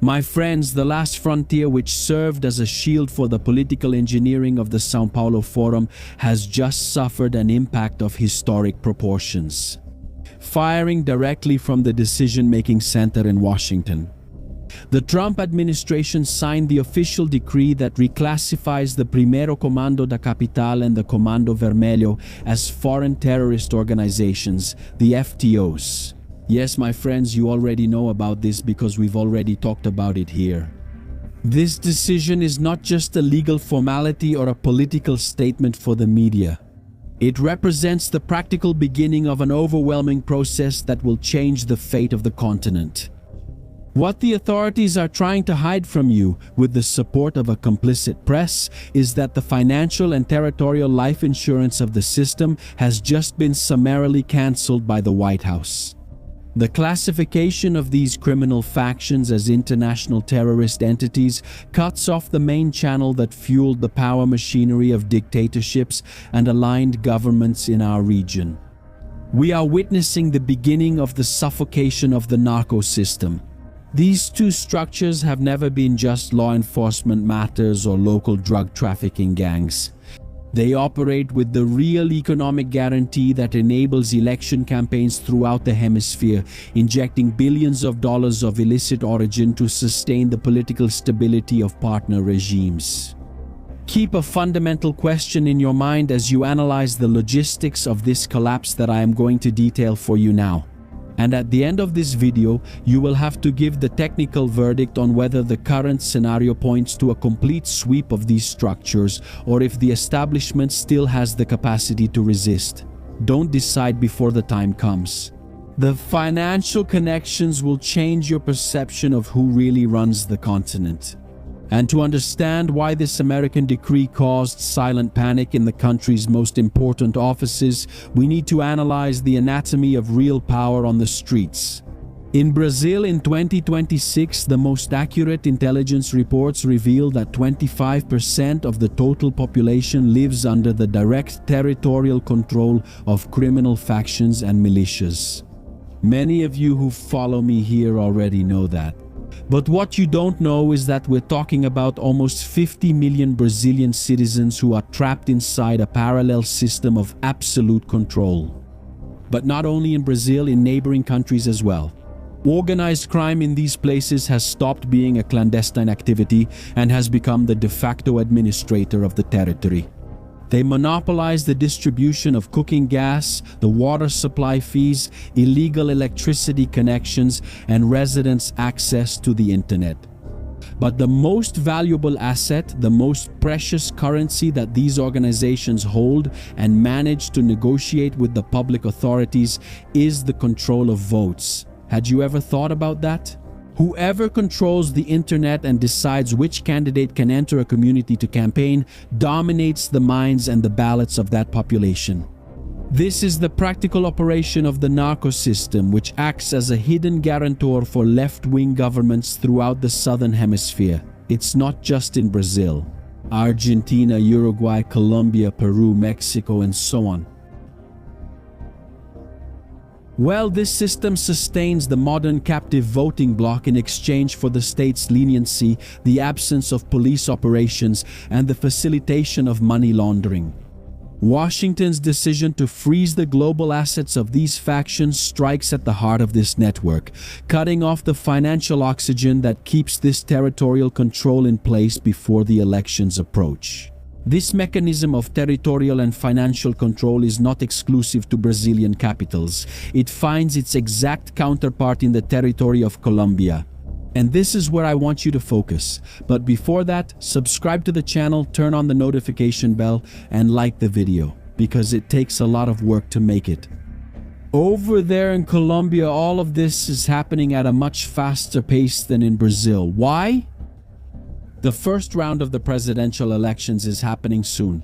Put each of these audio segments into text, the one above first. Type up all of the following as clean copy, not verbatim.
My friends, the last frontier, which served as a shield for the political engineering of the São Paulo Forum, has just suffered an impact of historic proportions. Firing directly from the decision-making center in Washington. The Trump administration signed the official decree that reclassifies the Primeiro Comando da Capital and the Comando Vermelho as foreign terrorist organizations, the FTOs. Yes, my friends, you already know about this because we've already talked about it here. This decision is not just a legal formality or a political statement for the media. It represents the practical beginning of an overwhelming process that will change the fate of the continent. What the authorities are trying to hide from you, with the support of a complicit press, is that the financial and territorial life insurance of the system has just been summarily cancelled by the White House. The classification of these criminal factions as international terrorist entities cuts off the main channel that fueled the power machinery of dictatorships and aligned governments in our region. We are witnessing the beginning of the suffocation of the narco-system. These two structures have never been just law enforcement matters or local drug trafficking gangs. They operate with the real economic guarantee that enables election campaigns throughout the hemisphere, injecting billions of dollars of illicit origin to sustain the political stability of partner regimes. Keep a fundamental question in your mind as you analyze the logistics of this collapse that I am going to detail for you now. And at the end of this video, you will have to give the technical verdict on whether the current scenario points to a complete sweep of these structures or if the establishment still has the capacity to resist. Don't decide before the time comes. The financial connections will change your perception of who really runs the continent. And to understand why this American decree caused silent panic in the country's most important offices, we need to analyze the anatomy of real power on the streets. In Brazil in 2026, the most accurate intelligence reports reveal that 25% of the total population lives under the direct territorial control of criminal factions and militias. Many of you who follow me here already know that. But what you don't know is that we're talking about almost 50 million Brazilian citizens who are trapped inside a parallel system of absolute control. But not only in Brazil, in neighboring countries as well. Organized crime in these places has stopped being a clandestine activity and has become the de facto administrator of the territory. They monopolize the distribution of cooking gas, the water supply fees, illegal electricity connections, and residents' access to the internet. But the most valuable asset, the most precious currency that these organizations hold and manage to negotiate with the public authorities is the control of votes. Had you ever thought about that? Whoever controls the internet and decides which candidate can enter a community to campaign dominates the minds and the ballots of that population. This is the practical operation of the narco-system, which acts as a hidden guarantor for left-wing governments throughout the southern hemisphere. It's not just in Brazil. Argentina, Uruguay, Colombia, Peru, Mexico, and so on. Well, this system sustains the modern captive voting bloc in exchange for the state's leniency, the absence of police operations, and the facilitation of money laundering. Washington's decision to freeze the global assets of these factions strikes at the heart of this network, cutting off the financial oxygen that keeps this territorial control in place before the elections approach. This mechanism of territorial and financial control is not exclusive to Brazilian capitals. It finds its exact counterpart in the territory of Colombia. And this is where I want you to focus. But before that, subscribe to the channel, turn on the notification bell, and like the video, because it takes a lot of work to make it. Over there in Colombia, all of this is happening at a much faster pace than in Brazil. Why? The first round of the presidential elections is happening soon.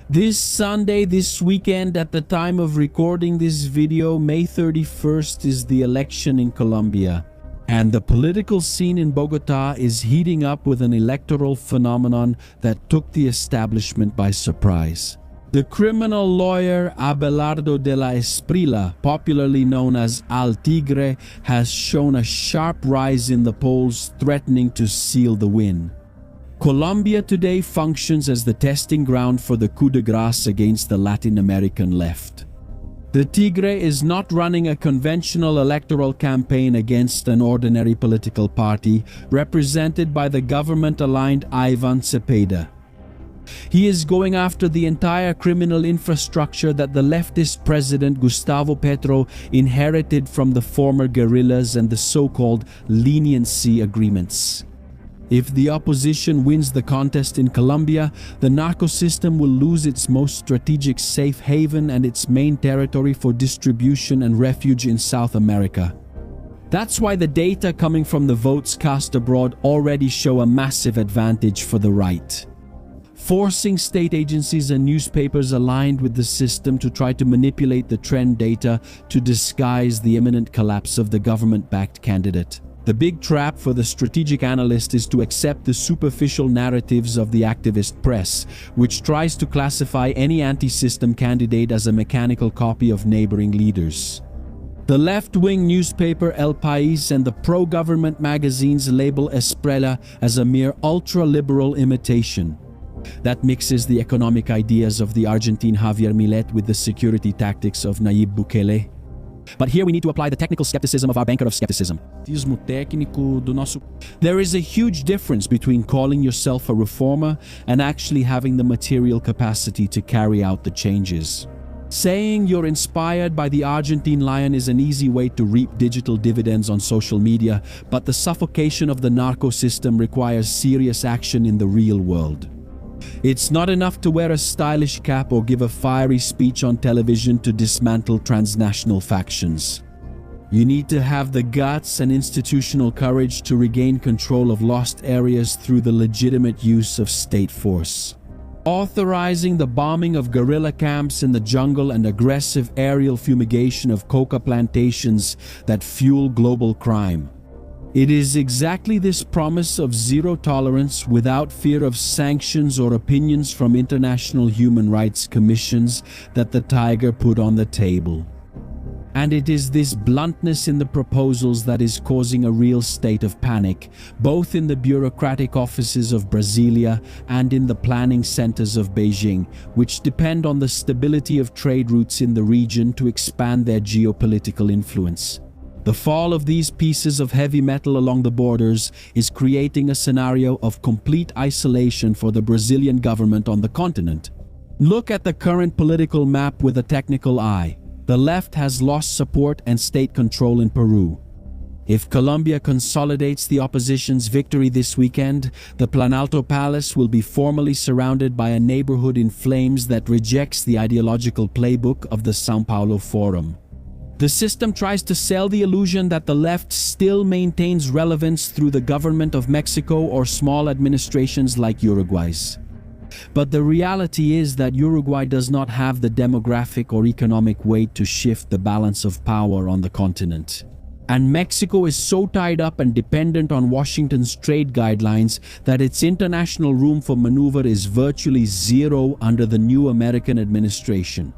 This Sunday, this weekend, at the time of recording this video, May 31st, is the election in Colombia. And the political scene in Bogota is heating up with an electoral phenomenon that took the establishment by surprise. The criminal lawyer Abelardo de la Esprilla, popularly known as Al Tigre, has shown a sharp rise in the polls, threatening to seal the win. Colombia today functions as the testing ground for the coup de grace against the Latin American left. The Tigre is not running a conventional electoral campaign against an ordinary political party represented by the government-aligned Ivan Cepeda. He is going after the entire criminal infrastructure that the leftist president Gustavo Petro inherited from the former guerrillas and the so-called leniency agreements. If the opposition wins the contest in Colombia, the narco-system will lose its most strategic safe haven and its main territory for distribution and refuge in South America. That's why the data coming from the votes cast abroad already show a massive advantage for the right, forcing state agencies and newspapers aligned with the system to try to manipulate the trend data to disguise the imminent collapse of the government-backed candidate. The big trap for the strategic analyst is to accept the superficial narratives of the activist press, which tries to classify any anti-system candidate as a mechanical copy of neighboring leaders. The left-wing newspaper El País and the pro-government magazines label Esprella as a mere ultra-liberal imitation that mixes the economic ideas of the Argentine Javier Milei with the security tactics of Nayib Bukele. But here we need to apply the technical skepticism of our banker of skepticism. There is a huge difference between calling yourself a reformer and actually having the material capacity to carry out the changes. Saying you're inspired by the Argentine lion is an easy way to reap digital dividends on social media, but the suffocation of the narco system requires serious action in the real world. It's not enough to wear a stylish cap or give a fiery speech on television to dismantle transnational factions. You need to have the guts and institutional courage to regain control of lost areas through the legitimate use of state force. Authorizing the bombing of guerrilla camps in the jungle and aggressive aerial fumigation of coca plantations that fuel global crime. It is exactly this promise of zero tolerance without fear of sanctions or opinions from international human rights commissions that the Tiger put on the table. And it is this bluntness in the proposals that is causing a real state of panic, both in the bureaucratic offices of Brasilia and in the planning centers of Beijing, which depend on the stability of trade routes in the region to expand their geopolitical influence. The fall of these pieces of heavy metal along the borders is creating a scenario of complete isolation for the Brazilian government on the continent. Look at the current political map with a technical eye. The left has lost support and state control in Peru. If Colombia consolidates the opposition's victory this weekend, the Planalto Palace will be formally surrounded by a neighborhood in flames that rejects the ideological playbook of the São Paulo Forum. The system tries to sell the illusion that the left still maintains relevance through the government of Mexico or small administrations like Uruguay's. But the reality is that Uruguay does not have the demographic or economic weight to shift the balance of power on the continent. And Mexico is so tied up and dependent on Washington's trade guidelines that its international room for maneuver is virtually zero under the new American administration.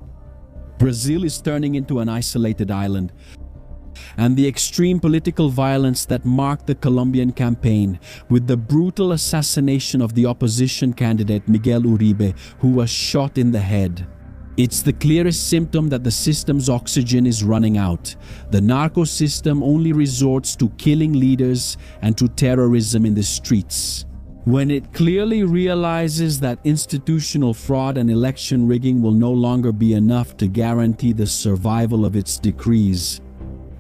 Brazil is turning into an isolated island, and the extreme political violence that marked the Colombian campaign, with the brutal assassination of the opposition candidate Miguel Uribe, who was shot in the head. It's the clearest symptom that the system's oxygen is running out. The narco system only resorts to killing leaders and to terrorism in the streets. When it clearly realizes that institutional fraud and election rigging will no longer be enough to guarantee the survival of its decrees.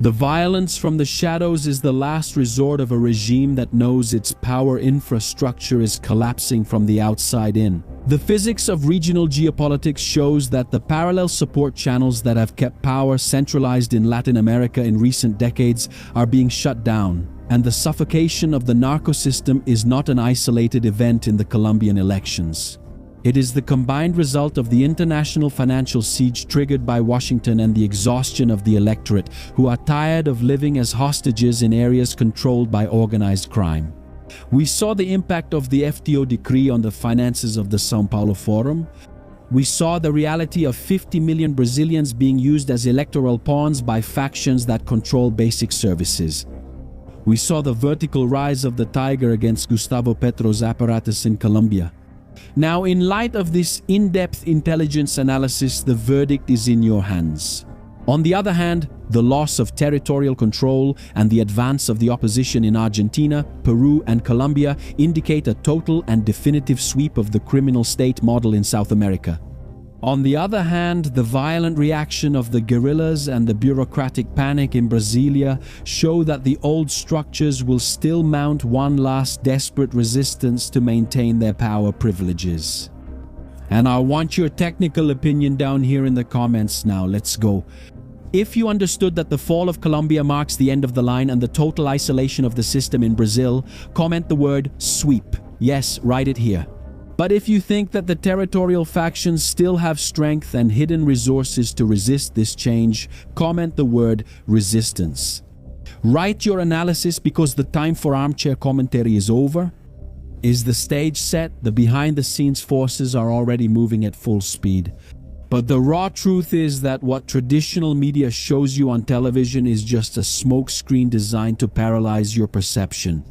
The violence from the shadows is the last resort of a regime that knows its power infrastructure is collapsing from the outside in. The physics of regional geopolitics shows that the parallel support channels that have kept power centralized in Latin America in recent decades are being shut down. And the suffocation of the narco system is not an isolated event in the Colombian elections. It is the combined result of the international financial siege triggered by Washington and the exhaustion of the electorate, who are tired of living as hostages in areas controlled by organized crime. We saw the impact of the FTO decree on the finances of the São Paulo Forum. We saw the reality of 50 million Brazilians being used as electoral pawns by factions that control basic services. We saw the vertical rise of the tiger against Gustavo Petro's apparatus in Colombia. Now, in light of this in-depth intelligence analysis, the verdict is in your hands. On the other hand, the loss of territorial control and the advance of the opposition in Argentina, Peru, and Colombia indicate a total and definitive sweep of the criminal state model in South America. On the other hand, the violent reaction of the guerrillas and the bureaucratic panic in Brasilia show that the old structures will still mount one last desperate resistance to maintain their power privileges. And I want your technical opinion down here in the comments now. Let's go. If you understood that the fall of Colombia marks the end of the line and the total isolation of the system in Brazil, comment the word sweep. Yes, write it here. But if you think that the territorial factions still have strength and hidden resources to resist this change, comment the word resistance. Write your analysis because the time for armchair commentary is over. Is the stage set? The behind-the-scenes forces are already moving at full speed. But the raw truth is that what traditional media shows you on television is just a smokescreen designed to paralyze your perception.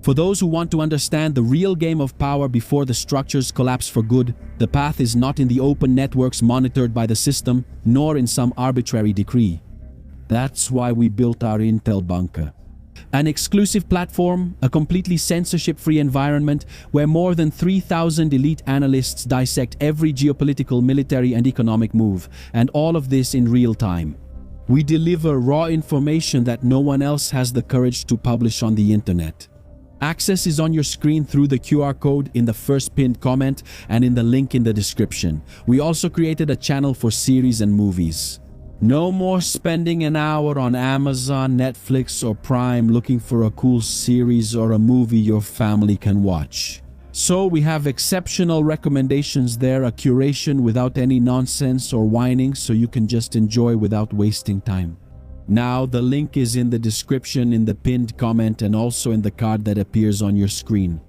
For those who want to understand the real game of power before the structures collapse for good, the path is not in the open networks monitored by the system, nor in some arbitrary decree. That's why we built our Intel bunker. An exclusive platform, a completely censorship-free environment where more than 3,000 elite analysts dissect every geopolitical, military, and economic move, and all of this in real time. We deliver raw information that no one else has the courage to publish on the internet. Access is on your screen through the QR code in the first pinned comment and in the link in the description. We also created a channel for series and movies. No more spending an hour on Amazon, Netflix, or Prime looking for a cool series or a movie your family can watch. So we have exceptional recommendations there, a curation without any nonsense or whining so you can just enjoy without wasting time. Now the link is in the description, in the pinned comment, and also in the card that appears on your screen.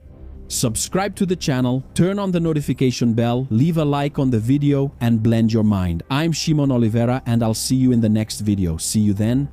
Subscribe to the channel, turn on the notification bell, leave a like on the video, and blend your mind. I'm Shimon Oliveira, and I'll see you in the next video. See you then.